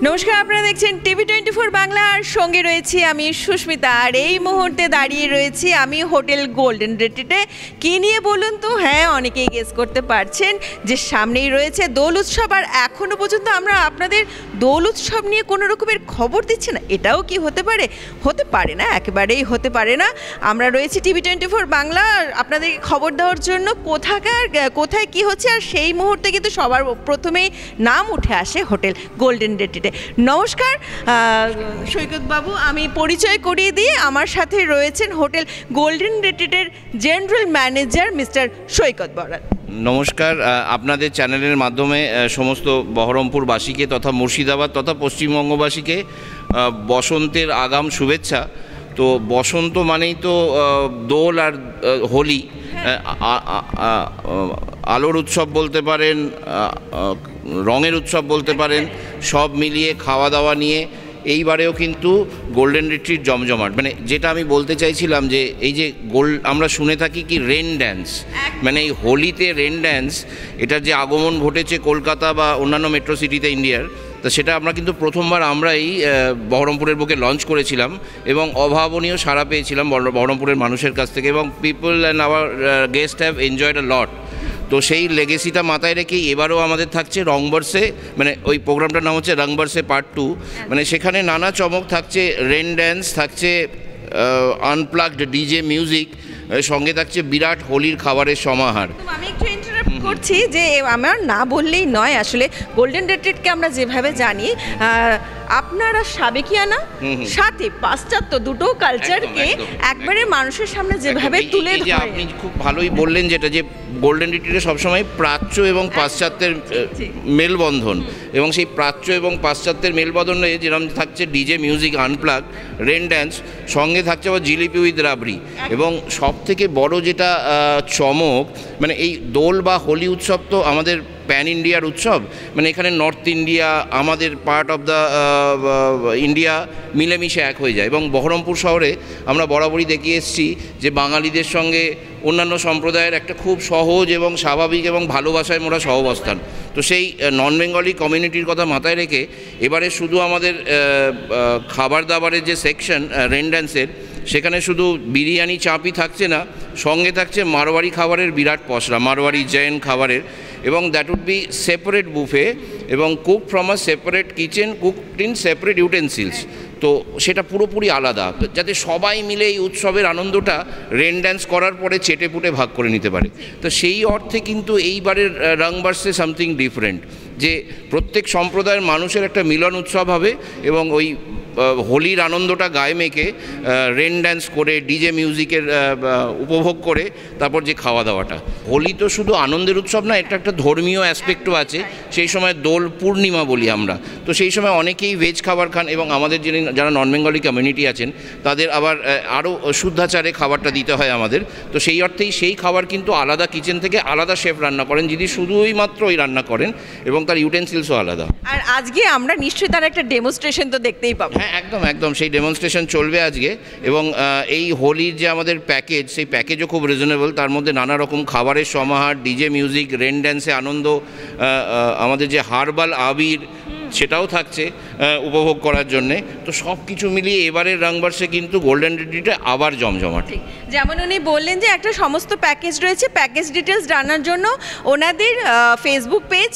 নমস্কার, আপনারা দেখছেন TV24 বাংলা, আর সঙ্গে রয়েছি আমি সুস্মিতা। আর এই মুহূর্তে দাঁড়িয়ে রয়েছি আমি হোটেল গোল্ডেন রেট্রিটে। কী নিয়ে বলুন তো? হ্যাঁ, অনেকেই গেস করতে পারছেন যে সামনেই রয়েছে দোল উৎসব, আর এখনও পর্যন্ত আমরা আপনাদের দোল উৎসব নিয়ে কোনো রকমের খবর দিচ্ছি না। এটাও কি হতে পারে? হতে পারে না, একেবারেই হতে পারে না। আমরা রয়েছি TV24 বাংলা আপনাদেরকে খবর দেওয়ার জন্য কোথায় কি হচ্ছে, আর সেই মুহূর্তে কিন্তু সবার প্রথমেই নাম উঠে আসে হোটেল গোল্ডেন রেট্রিটে। নমস্কার সৈকত বাবু, আমি পরিচয় করিয়ে দিয়ে আমার সাথে রয়েছেন হোটেল গোল্ডেন রেট্রিটের general manager mister Saikat Boral. নমস্কার, আপনাদের চ্যানেলের মাধ্যমে সমস্ত বহরমপুরবাসীকে তথা মুর্শিদাবাদ তথা পশ্চিমবঙ্গবাসীকে বসন্তের আগাম শুভেচ্ছা। তো বসন্ত মানেই তো দোল আর হোলি, আলোর উৎসব বলতে পারেন, রঙের উৎসব বলতে পারেন, সব মিলিয়ে খাওয়া দাওয়া নিয়ে এইবারেও কিন্তু গোল্ডেন রিট্রিট জমজমাট। মানে যেটা আমি বলতে চাইছিলাম যে এই যে আমরা শুনে থাকি কি রেন ড্যান্স, মানে এই হোলিতে রেন ড্যান্স, এটার যে আগমন ঘটেছে কলকাতা বা অন্যান্য মেট্রো সিটিতে ইন্ডিয়ার, তো সেটা আমরা কিন্তু প্রথমবার আমরা এই বহরমপুরের বুকে লঞ্চ করেছিলাম এবং অভাবনীয় সাড়া পেয়েছিলাম বহরমপুরের মানুষের কাছ থেকে, এবং people and our guest have enjoyed a lot. তো সেই লেগেসিটা মাথায় রেখেই এবারও আমাদের থাকছে রংবর্ষে, মানে ওই প্রোগ্রামটার নাম হচ্ছে রংবর্ষে পার্ট 2। মানে সেখানে নানা চমক থাকছে, রেন ড্যান্স থাকছে, আনপ্লাগড ডিজে মিউজিক, সঙ্গে থাকছে বিরাট হোলির খাবারের সমাহার। আমি একটু ইন্টারাপ্ট করছি যে আমার না বললেই নয়, আসলে গোল্ডেন রেট্রিটকে আমরা যেভাবে জানি, আপনারা সাবেকিয়ানা সাথে পাশ্চাত্য দুটো কালচারকে একবারে মানুষের সামনে যেভাবে তুলে ধরেন। আপনি খুব ভালোই বললেন যেটা, যে গোল্ডেন রিট্রিটে সবসময় প্রাচ্য এবং পাশ্চাত্যের মেলবন্ধন, এবং সেই প্রাচ্য এবং পাশ্চাত্যের মেলবন্ধনে যেরকম থাকছে DJ music, unplug, rain dance, সঙ্গে থাকছে আবার জিলিপি উইথ রাবড়ি। এবং সব থেকে বড় যেটা চমক, মানে এই দোল বা হোলি উৎসব তো আমাদের প্যান ইন্ডিয়ার উৎসব, মানে এখানে নর্থ ইন্ডিয়া, আমাদের পার্ট অফ দ্য ইন্ডিয়া মিলেমিশে এক হয়ে যায়। এবং বহরমপুর শহরে আমরা বরাবরই দেখিয়ে এসেছি যে বাঙালিদের সঙ্গে অন্যান্য সম্প্রদায়ের একটা খুব সহজ এবং স্বাভাবিক এবং ভালোবাসায় মোরা সহাবস্থান। তো সেই নন বেঙ্গলি কমিউনিটির কথা মাথায় রেখে এবারে শুধু আমাদের খাবার দাবারের যে সেকশন রেন ড্যান্সের, সেখানে শুধু বিরিয়ানি চাপই থাকছে না, সঙ্গে থাকছে মারোয়ারি খাবারের বিরাট পসরা, মারোয়ারি জৈন খাবারের, এবং that would be separate buffet এবং cook from a separate kitchen, cooked in separate utensils. তো সেটা পুরোপুরি আলাদা, যাতে সবাই মিলে এই উৎসবের আনন্দটা রেন ড্যান্স করার পরে চেটে পুটে ভাগ করে নিতে পারে। তো সেই অর্থে কিন্তু এইবারের রংবর্ষে সামথিং ডিফারেন্ট, যে প্রত্যেক সম্প্রদায়ের মানুষের একটা মিলন উৎসব হবে, এবং ওই হোলির আনন্দটা গায়ে মেখে রেন ড্যান্স করে ডিজে মিউজিকের উপভোগ করে তারপর যে খাওয়া দাওয়াটা। হোলি তো শুধু আনন্দের উৎসব না, এটা একটা ধর্মীয় অ্যাসপেক্টও আছে। সেই সময় দোল পূর্ণিমা বলি আমরা, তো সেই সময় অনেকেই ভেজ খাবার খান, এবং আমাদের যারা নন বেঙ্গলি কমিউনিটি আছেন তাদের আবার আরও শুদ্ধাচারে খাবারটা দিতে হয় আমাদের। তো সেই অর্থেই সেই খাবার কিন্তু আলাদা কিচেন থেকে আলাদা শেফ রান্না করেন, যিনি শুধুই মাত্র ওই রান্না করেন, এবং তার ইউটেন্সিলসও আলাদা। আর আজকে আমরা নিশ্চয়ই তার একটা ডেমনস্ট্রেশন তো দেখতেই পাবো। হ্যাঁ, একদম সেই ডেমনস্ট্রেশন চলবে আজকে। এবং এই হোলির যে আমাদের প্যাকেজ, সেই প্যাকেজও খুব রিজনেবল। তার মধ্যে নানা রকম খাবারের সমাহার, ডিজে মিউজিক, রেন ড্যান্সে আনন্দ, আমাদের যে হার্বাল আবির সেটাও থাকছে উপভোগ করার জন্যে। তো সব কিছু মিলিয়ে এবারের রংবর্ষে কিন্তু গোল্ডেন রিট্রিটে আবার জমজমাট। যেমন উনি বললেন যে একটা সমস্ত প্যাকেজ রয়েছে, প্যাকেজ ডিটেলস জানার জন্য ওনাদের ফেসবুক পেজ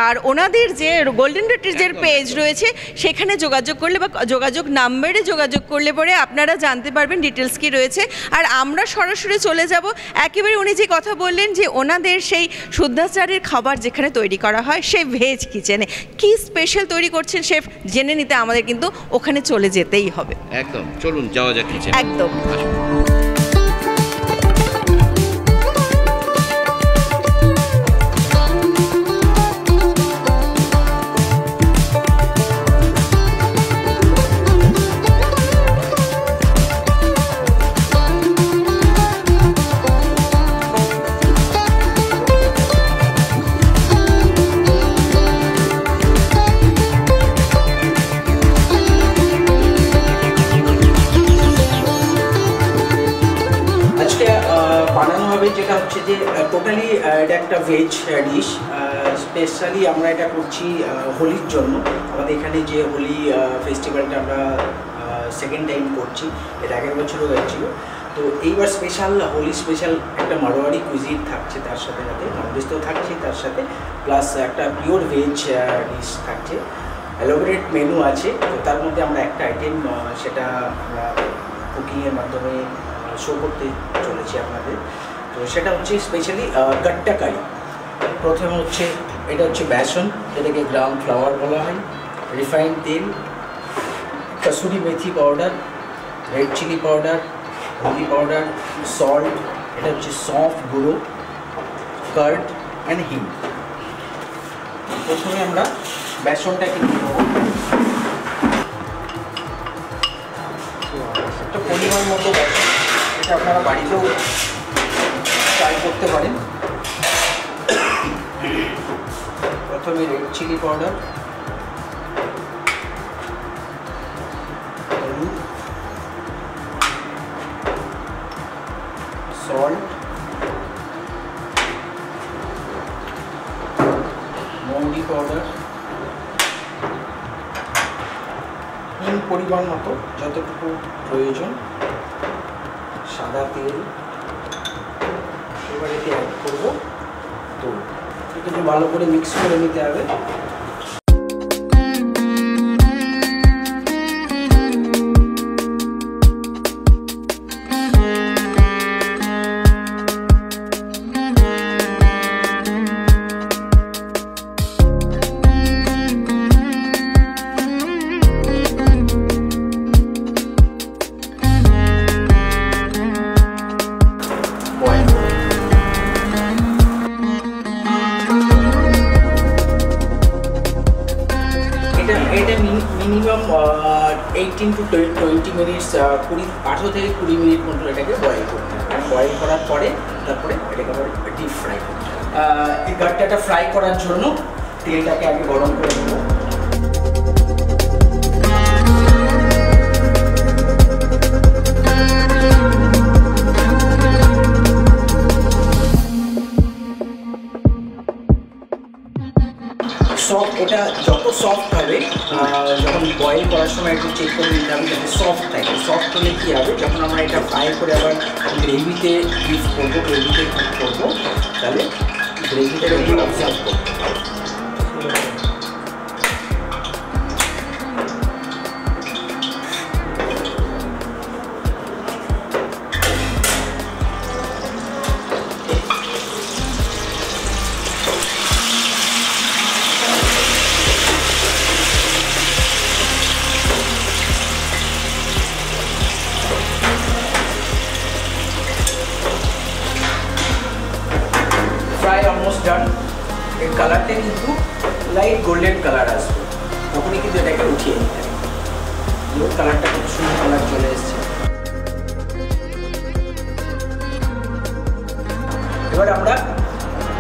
আর ওনাদের যে গোল্ডেন রিট্রিটের পেজ রয়েছে সেখানে যোগাযোগ করলে বা যোগাযোগ নাম্বারে যোগাযোগ করলে পরে আপনারা জানতে পারবেন ডিটেলস কী রয়েছে। আর আমরা সরাসরি চলে যাব একেবারে উনি যে কথা বললেন যে ওনাদের সেই শুদ্ধাচারের খাবার যেখানে তৈরি করা হয় সেই ভেজ কিচেনে কি স্পেশাল তৈরি করছেন শেফ, জেনে নিতে আমাদের কিন্তু ওখানে চলে যেতেই হবে। একদম, চলুন যাওয়া যাক কিচেনে। একদম। যেটা হচ্ছে যে টোটালি এটা একটা ভেজ ডিশ, স্পেশালি আমরা এটা করছি হোলির জন্য। আমাদের এখানে যে হোলি ফেস্টিভ্যালটা আমরা সেকেন্ড টাইম করছি, এর আগের বছরও হয়েছিল। তো এইবার স্পেশাল হোলি স্পেশাল একটা মারোয়ারি কুইজিন থাকছে, তার সাথে সাথে ননভেজ তো থাকছে, তার সাথে প্লাস একটা পিওর ভেজ ডিশ থাকছে, এলোবরেট মেনু আছে। তো তার মধ্যে আমরা একটা আইটেম সেটা আমরা কুকিংয়ের মাধ্যমে শো করতে চলেছি আপনাদের। তো সেটা হচ্ছে স্পেশালি গাট্টা কারি। প্রথমে হচ্ছে এটা হচ্ছে বেসন, এটাকে গ্রাম ফ্লাওয়ার বলা হয়, রিফাইন তেল, kasuri methi powder, red chilli powder, হলদি পাউডার, সল্ট, এটা হচ্ছে সফ গুঁড়ো, কার্ড অ্যান্ড হিং। প্রথমে আমরা বেসনটাকে নিয়ে নেব, একটা পরিমাণ মতো বেসন, এটা আপনারা বাড়িতেও ট্রাই করতে পারেন। প্রথমে রেড চিলি পাউডার, হলুদ, সল্ট, মৌরি পাউডার, হিং পরিমাণ মতো যতটুকু প্রয়োজন, সাদা তেল এবার এতে অ্যাড করবো। তো একটু ভালো করে মিক্স করে নিতে হবে। এটা মিনিমাম 18 to 20 মিনিটস, 18 থেকে 20 মিনিট মতো এটাকে বয়েল করতে হবে। বয়েল করার পরে তারপরে এটাকে আবার ডিপ ফ্রাই করতে হবে। এই গাট্টাটা ফ্রাই করার জন্য তেলটাকে আগে গরম করে নেব। সফট, এটা যত সফট হবে, যখন বয়েল করার সময় একটু চেক করে নিতে হবে যাতে সফট থাকে। সফট হলে কী হবে, যখন আমরা এটা ফ্রাই করে আবার গ্রেভিতে ইউজ করবো, গ্রেভিতে কুক করবো, তাহলে গ্রেভিটাকে একটু অবজার্ভ করবো। Fry almost done. এর কালারটা কিন্তু লাইট গোল্ডেন কালার আসবে, তখনই কিন্তু এটাকে উঠিয়ে নিতে হবে। কালারটা খুব সুন্দর কালার চলে এসছে। এবার আমরা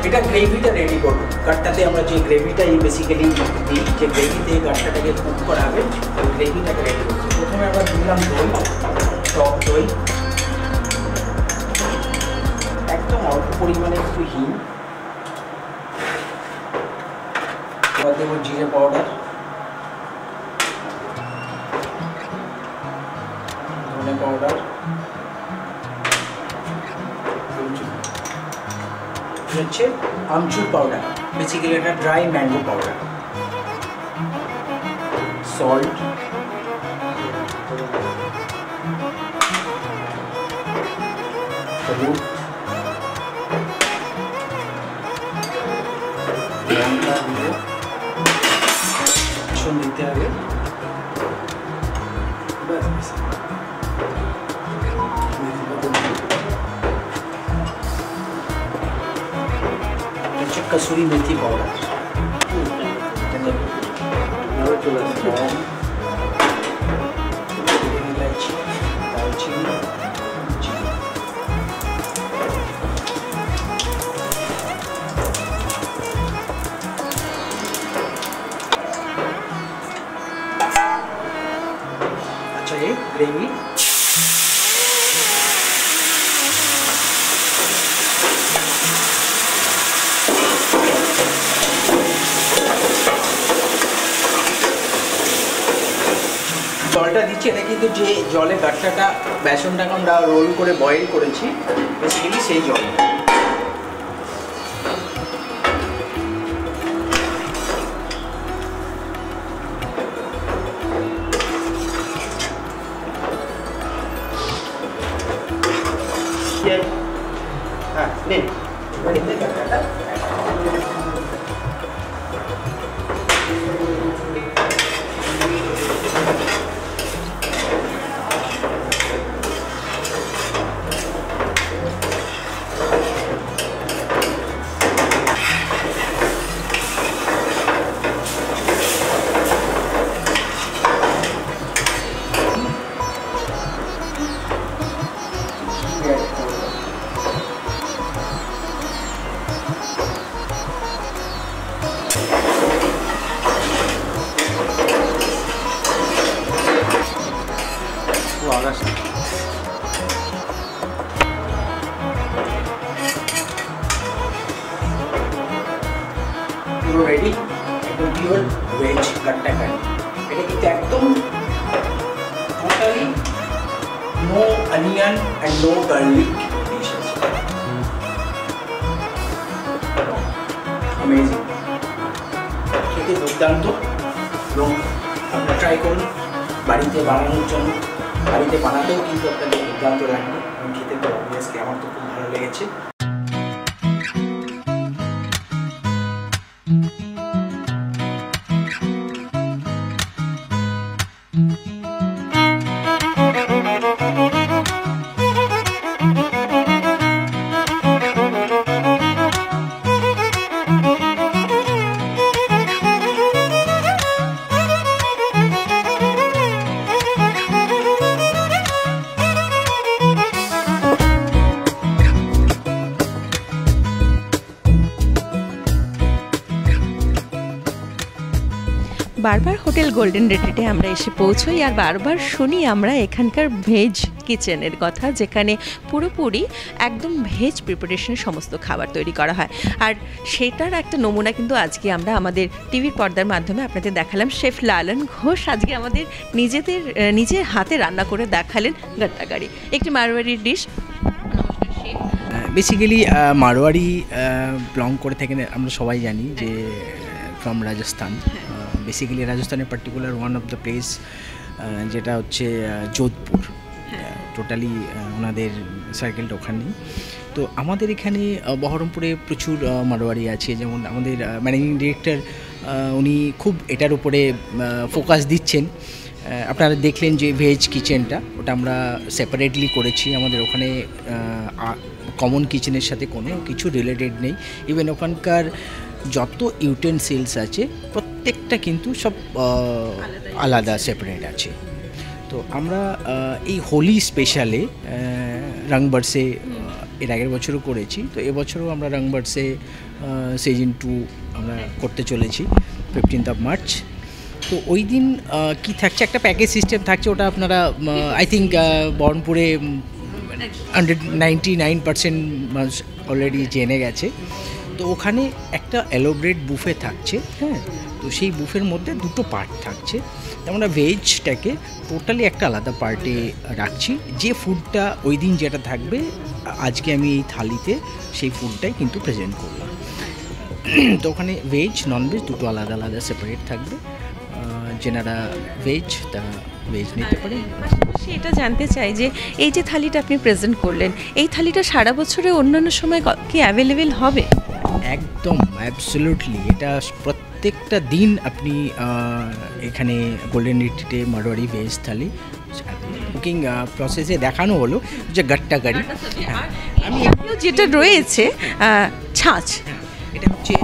এটা গ্রেভিটা রেডি করবো। গাট্টাতে আমরা যে গ্রেভিটাই বেসিক্যালি দিই, যে গ্রেভিতে গাট্টাটাকে কুক করা হবে, ওই গ্রেভিটাকে রেডি করবো। প্রথমে আমরা দিলাম দই, টক দই, একদম অল্প পরিমাণে একটু হিং, এবার দেবো জিরে পাউডার, ধনে পাউডার, হচ্ছে আমচুর পাউডার, বেসিক্যালি এটা ড্রাই ম্যাঙ্গো পাউডার, সল্ট, হলুদ, লঙ্কা গুঁড়ো, বেসন দিতে হবে। কসুরি মেথি পাউডার, ইলাইচি, দারচিনি, আচ্ছা এই গ্রেভি দিচ্ছি এটা কিন্তু যে জলে গাট্টাটা বেসনটাকে আমরা রোল করে বয়েল করেছি বেসিক্যালি সেই জল। হ্যাঁ নে গাট্টাটা পুরো রেডি, একদম পিওর ভেজ গাট্টা কারি। এটা কিন্তু একদম totally no onion and no garlic dish আছে। অ্যামেজিং, খেতে দুর্দান্ত। এবং আপনারা ট্রাই করুন বাড়িতে বানানোর জন্য, বাড়িতে বানাতেও কিন্তু আপনাদের দুর্দান্ত লাগবে। এবং খেতে তো অবভিয়াসলি আমার তো খুব ভালো লেগেছে। বারবার হোটেল গোল্ডেন রেট্রিটে আমরা এসে পৌঁছই আর বারবার শুনি আমরা এখানকার ভেজ কিচেনের কথা, যেখানে পুরোপুরি একদম ভেজ প্রিপারেশনে সমস্ত খাবার তৈরি করা হয়। আর সেটার একটা নমুনা কিন্তু আজকে আমরা আমাদের টিভির পর্দার মাধ্যমে আপনাদের দেখালাম। শেফ লালন ঘোষ আজকে আমাদের নিজের হাতে রান্না করে দেখালেন গাট্টা কারি, একটি মারওয়াড়ির ডিশ। বেসিক্যালি মারওয়াড়ি বিলং করে থাকেন আমরা সবাই জানি যে ফ্রম রাজস্থান। বেসিক্যালি রাজস্থানের particular one of the place যেটা হচ্ছে যোধপুর, টোটালি ওনাদের সার্কেলটা ওখানেই। তো আমাদের এখানে বহরমপুরে প্রচুর মারওয়াড়ি আছে, যেমন আমাদের ম্যানেজিং ডিরেক্টর উনি খুব এটার উপরে ফোকাস দিচ্ছেন। আপনারা দেখলেন যে ভেজ কিচেনটা ওটা আমরা সেপারেটলি করেছি। আমাদের ওখানে কমন কিচেনের সাথে কোনো কিছু রিলেটেড নেই। ইভেন ওখানকার যত ইউটেনসিলস আছে প্রত্যেকটা কিন্তু সব আলাদা সেপারেট আছে। তো আমরা এই হোলি স্পেশালে রংবরসে এর আগের বছরও করেছি, তো এবছরও আমরা রংবরসে সিজন 2 আমরা করতে চলেছি 15th মার্চ। তো ওই দিন কি থাকছে, একটা প্যাকেজ সিস্টেম থাকছে, ওটা আপনারা আই থিঙ্ক বহরমপুরে 99% মানুষ অলরেডি জেনে গেছে। তো ওখানে একটা এলোব্রেট বুফে থাকছে, হ্যাঁ। তো সেই বুফের মধ্যে দুটো পার্ট থাকছে। আমরা ভেজটাকে টোটালি একটা আলাদা পার্টে রাখছি। যে ফুডটা ওই দিন যেটা থাকবে আজকে আমি এই থালিতে সেই ফুডটাই কিন্তু প্রেজেন্ট করলাম। তো ওখানে ভেজ ননভেজ দুটো আলাদা আলাদা সেপারেট থাকবে। যেনারা ভেজ তারা ভেজ নিতে পারে। এটা জানতে চাই যে এই যে থালিটা আপনি প্রেজেন্ট করলেন, এই থালিটা সারা বছরে অন্যান্য সময় কি অ্যাভেলেবেল হবে? একদম অ্যাবসলিউটলি, এটা প্রত্যেকটা দিন আপনি এখানে গোল্ডেন রিট্রিটে মারওয়াড়ি ভেজ থালি কুকিং প্রসেসে দেখানো হলো যে গাট্টা কারি। আমি যেটা রয়েছে ছাঁচ, এটা হচ্ছে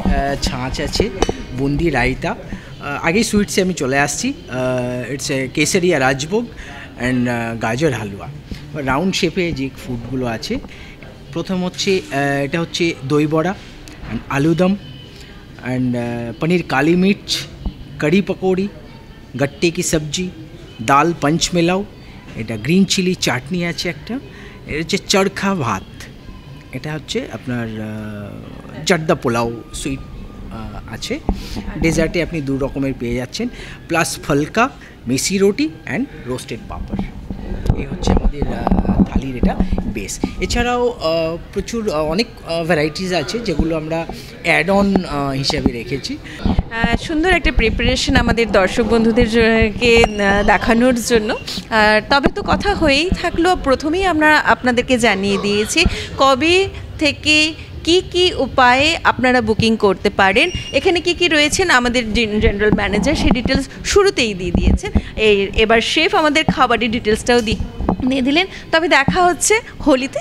ছাঁচ আছে, বুন্দি রায়তা। আগেই সুইটসে আমি চলে আসছি। ইটস কেসারিয়া রাজভোগ অ্যান্ড গাজর হালুয়া। রাউন্ড শেপে যে ফুডগুলো আছে, প্রথম হচ্ছে এটা হচ্ছে দই বড়া, আলুদম অ্যান্ড পনির কালি মির্চ, কড়ি পকৌড়ি, গট্টে কি সবজি, ডাল পঞ্চমেলাও, এটা গ্রিন চিলি চাটনি আছে একটা, এটা হচ্ছে চরখা ভাত, এটা হচ্ছে আপনার জর্দা পোলাও সুইট আছে। ডেজার্টে আপনি 2 রকমের পেয়ে যাচ্ছেন, প্লাস ফলকা, মিসি রুটি অ্যান্ড রোস্টেড পাপড়। এই হচ্ছে আমাদের থালির এটা বেস। এছাড়াও প্রচুর অনেক ভ্যারাইটিস আছে যেগুলো আমরা অ্যাড অন হিসাবে রেখেছি। সুন্দর একটা প্রিপারেশন আমাদের দর্শক বন্ধুদেরকে দেখানোর জন্য। তবে তো কথা হয়েই থাকলো, প্রথমেই আমরা আপনাদেরকে জানিয়ে দিয়েছি কবে থেকে কি কি উপায়ে আপনারা বুকিং করতে পারেন, এখানে কি কি রয়েছেন আমাদের জেনারেল ম্যানেজার সেই ডিটেলস শুরুতেই দিয়ে দিয়েছেন। এবার শেফ আমাদের খাবারের ডিটেলসটাও দিয়ে দিলেন। তবে দেখা হচ্ছে হোলিতে।